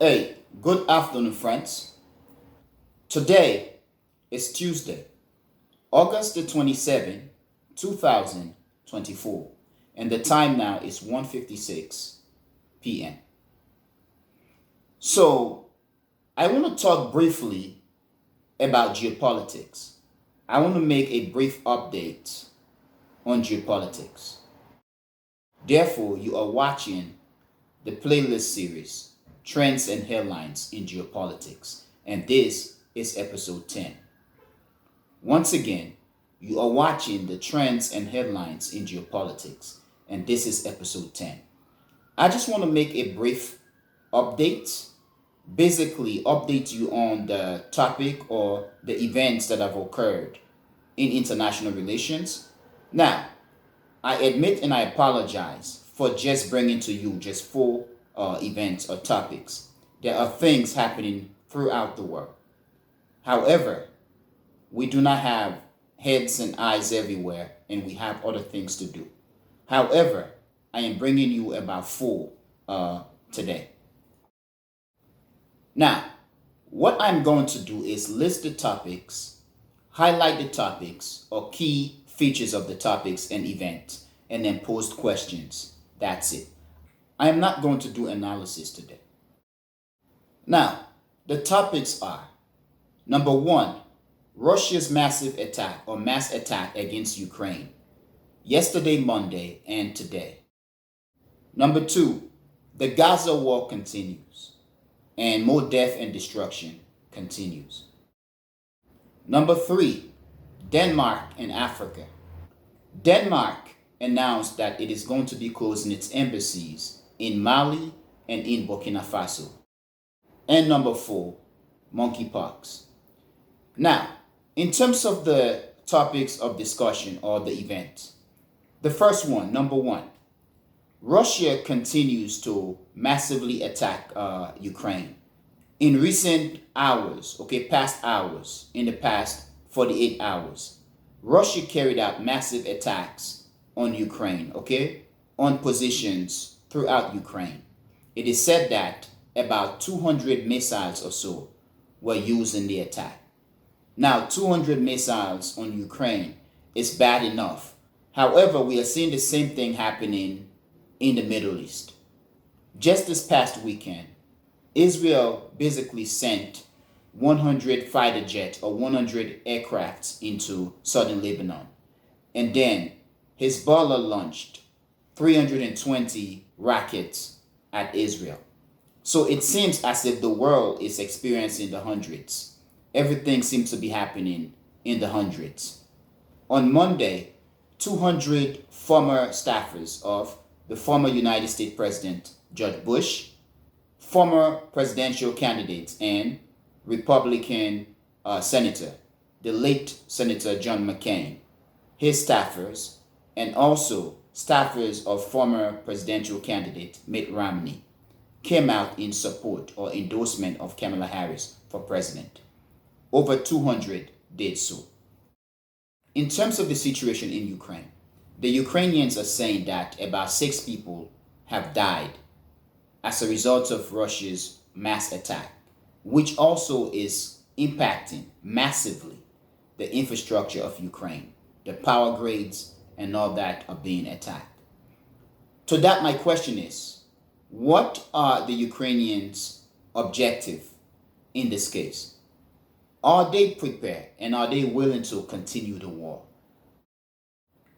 Hey, good afternoon, friends. Today is Tuesday, August the 27th, 2024, and the time now is 1:56 p.m. So, I want to talk briefly about geopolitics. I want to make a brief update on geopolitics. Therefore, you are watching the playlist series Trends and Headlines in Geopolitics, and this is episode 10. Once again, you are watching the Trends and Headlines in Geopolitics, and this is episode 10. I just want to make a brief update, basically update you on the topic or the events that have occurred in international relations. Now, I admit and I apologize for just bringing to you just four events or topics. There are things happening throughout the world. However, we do not have heads and eyes everywhere, and we have other things to do. However, I am bringing you about four today. Now, what I'm going to do is list the topics, highlight the topics or key features of the topics and events, and then post questions. That's it. I am not going to do analysis today. Now, the topics are: number one, Russia's massive attack or mass attack against Ukraine, yesterday, Monday, and today. Number two, the Gaza War continues, and more death and destruction continues. Number three, Denmark and Africa. Denmark announced that it is going to be closing its embassies in Mali and in Burkina Faso. And number four, monkeypox. Now, in terms of the topics of discussion or the event, the first one, number one, Russia continues to massively attack Ukraine. In recent hours, past hours, in the past 48 hours, Russia carried out massive attacks on Ukraine, on positions throughout Ukraine. It is said that about 200 missiles or so were used in the attack. Now, 200 missiles on Ukraine is bad enough. However, we are seeing the same thing happening in the Middle East. Just this past weekend, Israel basically sent 100 fighter jets or 100 aircrafts into southern Lebanon. And then Hezbollah launched 320 rockets at Israel. So it seems as if the world is experiencing the hundreds. Everything seems to be happening in the hundreds. On Monday, 200 former staffers of the former United States President George Bush, former presidential candidates and Republican senator, the late Senator John McCain, his staffers, and also staffers of former presidential candidate Mitt Romney, came out in support or endorsement of Kamala Harris for president. Over 200 did so. In terms of the situation in Ukraine, the Ukrainians are saying that about 6 people have died as a result of Russia's mass attack, which also is impacting massively the infrastructure of Ukraine. The power grids and all that are being attacked. To that, my question is, what are the Ukrainians' objective in this case? Are they prepared and are they willing to continue the war?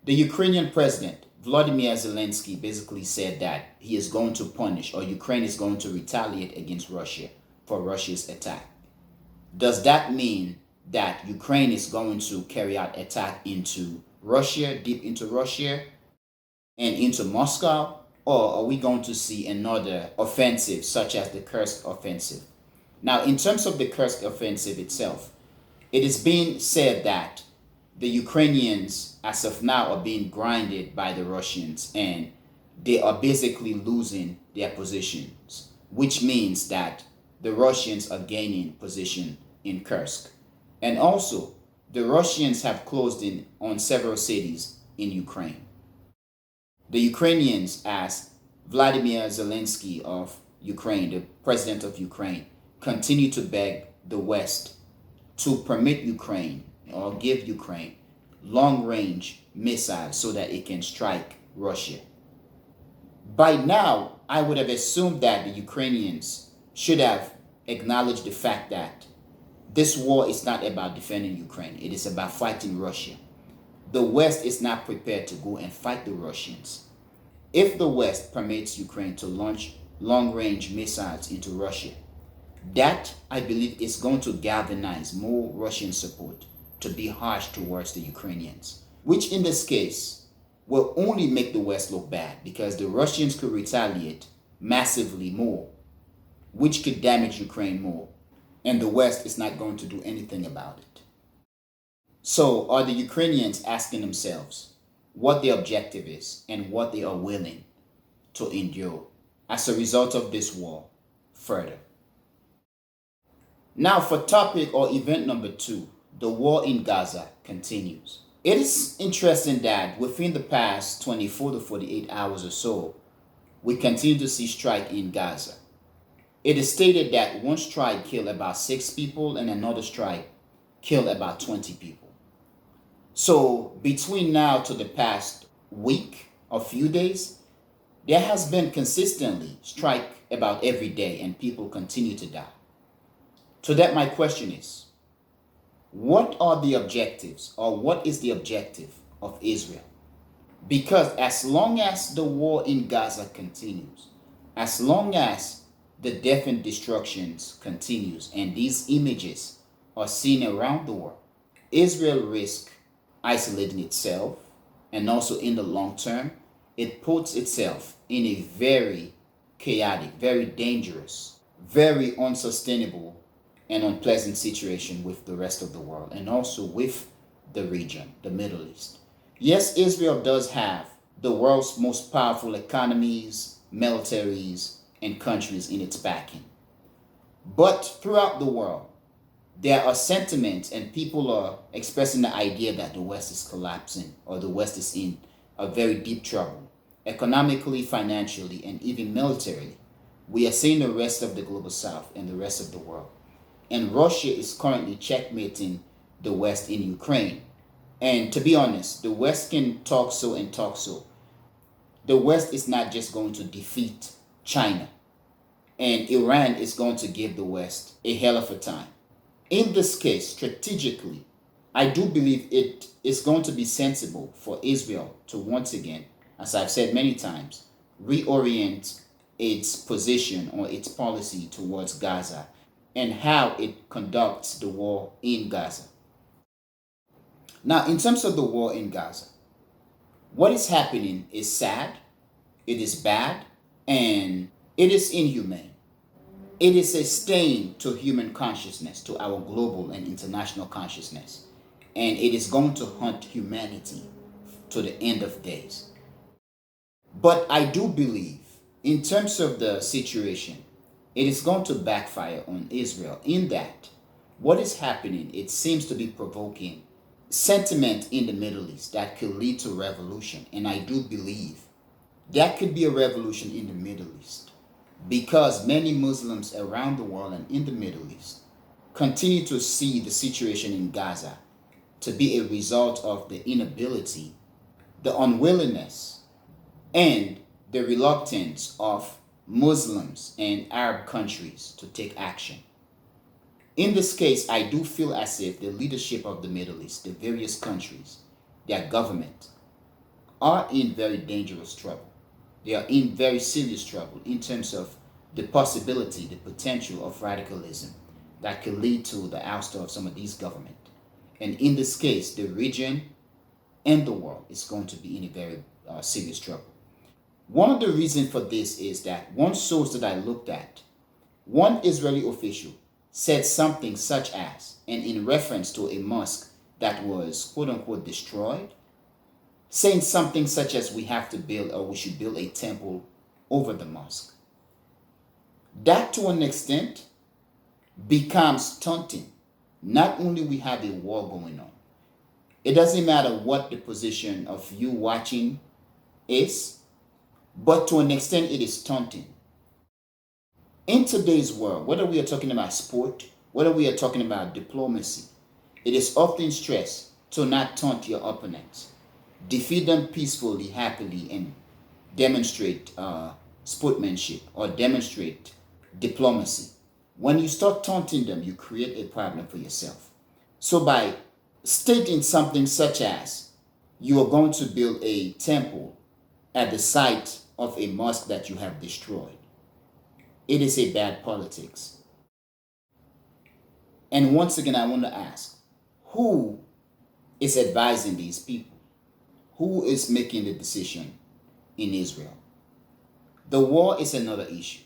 The Ukrainian president, Volodymyr Zelensky, basically said that he is going to punish, or Ukraine is going to retaliate against Russia for Russia's attack. Does that mean that Ukraine is going to carry out attack into Russia, deep into Russia, and into Moscow? Or are we going to see another offensive, such as the Kursk offensive? Now, in terms of the Kursk offensive itself, it is being said that the Ukrainians, as of now, are being grinded by the Russians, and they are basically losing their positions, which means that the Russians are gaining position in Kursk. And also, the Russians have closed in on several cities in Ukraine. The Ukrainians, as Vladimir Zelensky of Ukraine, the president of Ukraine, continue to beg the West to permit Ukraine or give Ukraine long-range missiles so that it can strike Russia. By now, I would have assumed that the Ukrainians should have acknowledged the fact that this war is not about defending Ukraine. It is about fighting Russia. The West is not prepared to go and fight the Russians. If the West permits Ukraine to launch long-range missiles into Russia, that, I believe, is going to galvanize more Russian support to be harsh towards the Ukrainians, which in this case will only make the West look bad because the Russians could retaliate massively more, which could damage Ukraine more, and the West is not going to do anything about it. So are the Ukrainians asking themselves what their objective is and what they are willing to endure as a result of this war further? Now for topic or event number 2, the war in Gaza continues. It is interesting that within the past 24 to 48 hours or so, we continue to see strike in Gaza. It is stated that one strike killed about 6 people and another strike killed about 20 people. So between now to the past week or few days, there has been consistently strike about every day and people continue to die. So that my question is, what are the objectives or what is the objective of Israel? Because as long as the war in Gaza continues, as long as the death and destructions continues and these images are seen around the world, Israel risks isolating itself, and also in the long term, it puts itself in a very chaotic, very dangerous, very unsustainable and unpleasant situation with the rest of the world and also with the region, the Middle East. Yes, Israel does have the world's most powerful economies, militaries, and countries in its backing. But throughout the world, there are sentiments and people are expressing the idea that the West is collapsing or the West is in a very deep trouble, economically, financially, and even militarily. We are seeing the rest of the global South and the rest of the world. And Russia is currently checkmating the West in Ukraine. And to be honest, the West can talk so and talk so. The West is not just going to defeat China. And Iran is going to give the West a hell of a time. In this case, strategically, I do believe it is going to be sensible for Israel to once again, as I've said many times, reorient its position or its policy towards Gaza and how it conducts the war in Gaza. Now, in terms of the war in Gaza, what is happening is sad, it is bad, and it is inhumane. It is a stain to human consciousness, to our global and international consciousness. And it is going to haunt humanity to the end of days. But I do believe, in terms of the situation, it is going to backfire on Israel in that what is happening, it seems to be provoking sentiment in the Middle East that could lead to revolution. And I do believe that could be a revolution in the Middle East. Because many Muslims around the world and in the Middle East continue to see the situation in Gaza to be a result of the inability, the unwillingness, and the reluctance of Muslims and Arab countries to take action. In this case, I do feel as if the leadership of the Middle East, the various countries, their government, are in very dangerous trouble. They are in very serious trouble in terms of the possibility, the potential of radicalism that could lead to the ouster of some of these governments. And in this case, the region and the world is going to be in a very serious trouble. One of the reasons for this is that one source that I looked at, one Israeli official said something such as, and in reference to a mosque that was quote unquote destroyed, saying something such as we have to build or we should build a temple over the mosque. That to an extent becomes taunting. Not only we have a war going on, it doesn't matter what the position of you watching is, but to an extent it is taunting. In today's world, whether we are talking about sport, whether we are talking about diplomacy, it is often stressed to not taunt your opponents. Defeat them peacefully, happily, and demonstrate sportsmanship or demonstrate diplomacy. When you start taunting them, you create a problem for yourself. So by stating something such as you are going to build a temple at the site of a mosque that you have destroyed, it is a bad politics. And once again, I want to ask, who is advising these people? Who is making the decision in Israel? The war is another issue.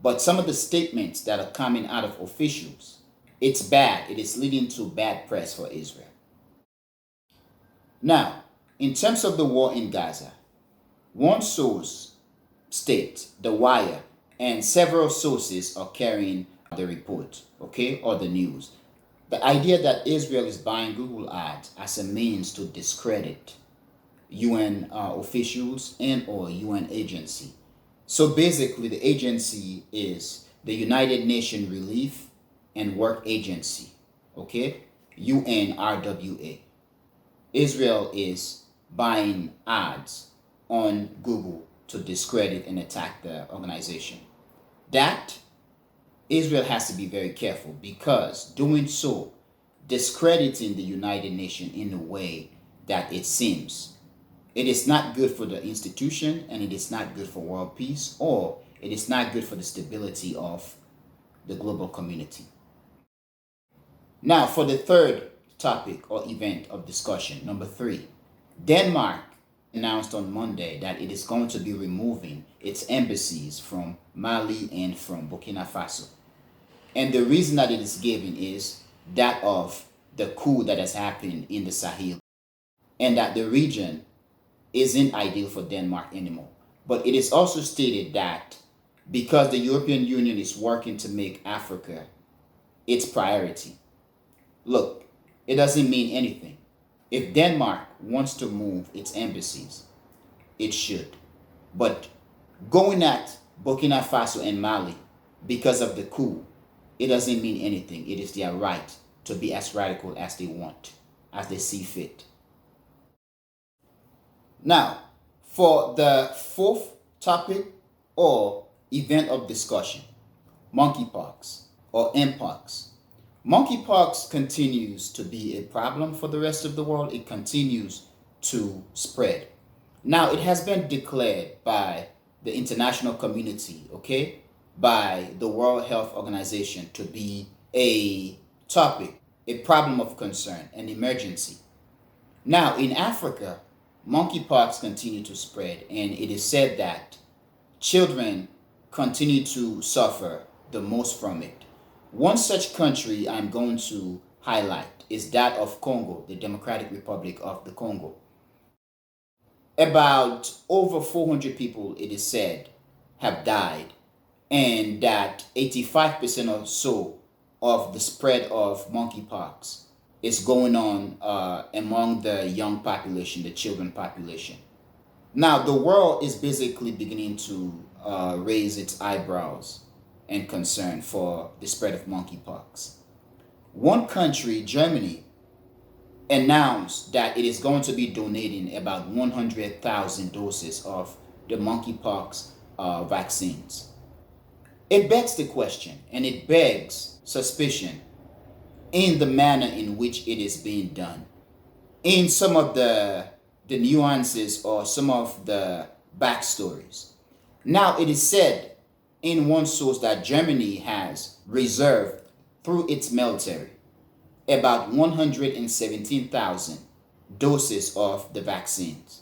But some of the statements that are coming out of officials, it's bad. It is leading to bad press for Israel. Now, in terms of the war in Gaza, one source states, The Wire, and several sources are carrying the report, okay, or the news. The idea that Israel is buying Google ads as a means to discredit UN officials and or UN agency. So basically, the agency is the United Nations Relief and Work Agency, okay, UNRWA. Israel is buying ads on Google to discredit and attack the organization. That Israel has to be very careful, because doing so, discrediting the United Nations in a way that it seems, it is not good for the institution, and it is not good for world peace, or it is not good for the stability of the global community. Now, for the third topic or event of discussion, number 3, Denmark announced on Monday that it is going to be removing its embassies from Mali and from Burkina Faso. And the reason that it is given is that of the coup that has happened in the Sahel, and that the region isn't ideal for Denmark anymore. But it is also stated that because the European Union is working to make Africa its priority. Look, it doesn't mean anything. If Denmark wants to move its embassies, it should. But going at Burkina Faso and Mali because of the coup, it doesn't mean anything. It is their right to be as radical as they want, as they see fit. Now, for the fourth topic or event of discussion, monkeypox or Mpox. Monkeypox continues to be a problem for the rest of the world. It continues to spread. Now, it has been declared by the international community, okay, by the World Health Organization to be a topic, a problem of concern, an emergency. Now, in Africa, monkeypox continue to spread, and it is said that children continue to suffer the most from it. One such country I'm going to highlight is that of Congo, the Democratic Republic of the Congo. About over 400 people, it is said, have died, and that 85% or so of the spread of monkeypox is going on among the young population, the children population. Now, the world is basically beginning to raise its eyebrows and concern for the spread of monkeypox. One country, Germany, announced that it is going to be donating about 100,000 doses of the monkeypox vaccines. It begs the question, and it begs suspicion in the manner in which it is being done, in some of the nuances or some of the backstories. Now, it is said in one source that Germany has reserved through its military about 117,000 doses of the vaccines.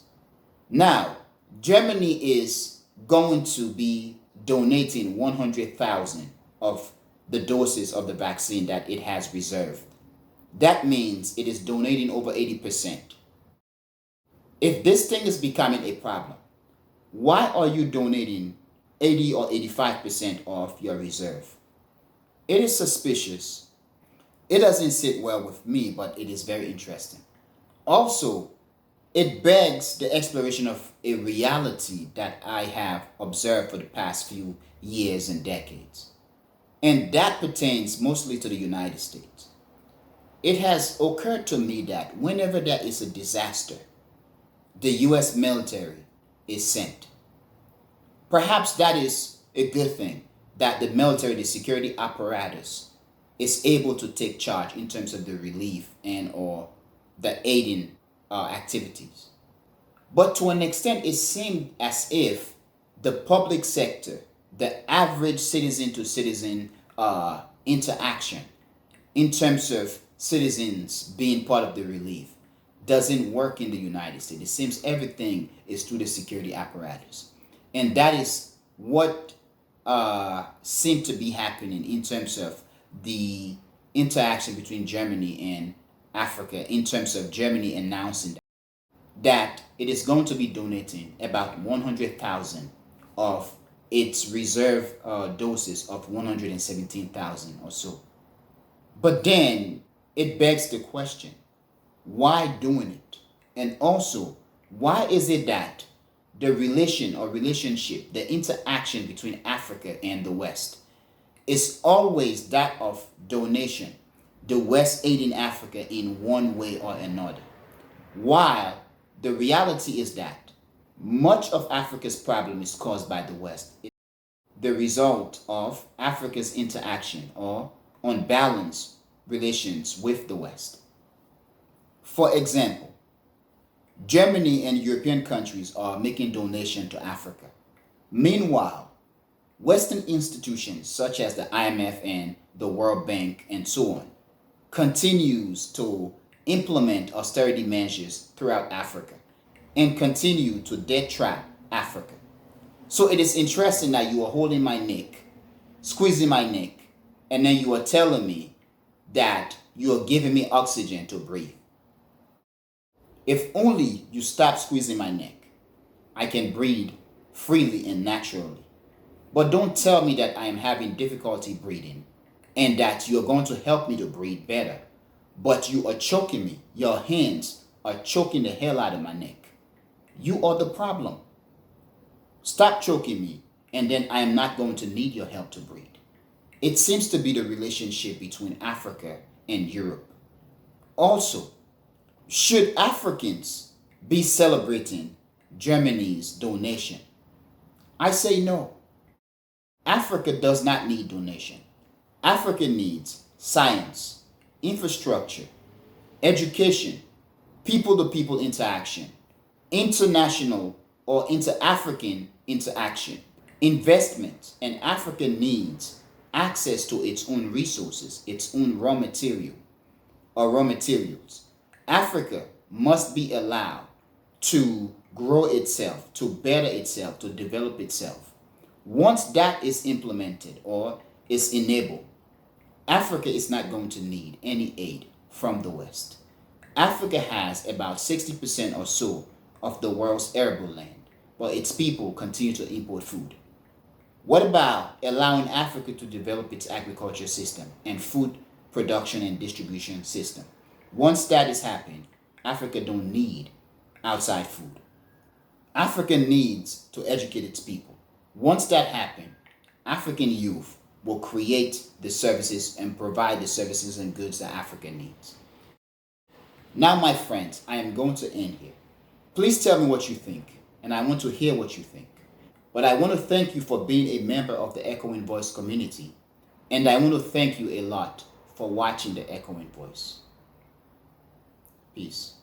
Now, Germany is going to be donating 100,000 of the doses of the vaccine that it has reserved. That means it is donating over 80%. If this thing is becoming a problem, why are you donating 80 or 85% of your reserve? It is suspicious. It doesn't sit well with me, but it is very interesting. Also, It begs the exploration of a reality that I have observed for the past few years and decades. And that pertains mostly to the United States. It has occurred to me that whenever there is a disaster, the US military is sent. Perhaps that is a good thing, that the military, the security apparatus, is able to take charge in terms of the relief and or the aiding activities. But to an extent, it seemed as if the public sector, the average citizen to citizen interaction, in terms of citizens being part of the relief, doesn't work in the United States. It seems everything is through the security apparatus. And that is what seemed to be happening in terms of the interaction between Germany and Africa, in terms of Germany announcing that it is going to be donating about 100,000 of its reserve doses of 117,000 or so. But then it begs the question, why doing it? And also, why is it that the relation or relationship, the interaction between Africa and the West is always that of donation, the West aiding Africa in one way or another? While the reality is that much of Africa's problem is caused by the West, the result of Africa's interaction or unbalanced relations with the West. For example, Germany and European countries are making donation to Africa. Meanwhile, Western institutions such as the IMF and the World Bank and so on continues to implement austerity measures throughout Africa and continue to debt trap Africa. So it is interesting that you are holding my neck, squeezing my neck, and then you are telling me that you are giving me oxygen to breathe. If only you stop squeezing my neck, I can breathe freely and naturally. But don't tell me that I am having difficulty breathing and that you are going to help me to breathe better. But you are choking me. Your hands are choking the hell out of my neck. You are the problem. Stop choking me, and then I am not going to need your help to breathe. It seems to be the relationship between Africa and Europe. Also, should Africans be celebrating Germany's donation? I say no. Africa does not need donation. Africa needs science, infrastructure, education, people-to-people interaction, international or inter-African interaction, investment, and Africa needs access to its own resources, its own raw material or raw materials. Africa must be allowed to grow itself, to better itself, to develop itself. Once that is implemented or is enabled, Africa is not going to need any aid from the West. Africa has about 60% or so of the world's arable land, but its people continue to import food. What about allowing Africa to develop its agriculture system and food production and distribution system? Once that is happening, Africa don't need outside food. Africa needs to educate its people. Once that happens, African youth will create the services and provide the services and goods that Africa needs. Now, my friends, I am going to end here. Please tell me what you think, and I want to hear what you think. But I want to thank you for being a member of the Echoing Voice community, and I want to thank you a lot for watching the Echoing Voice. Peace.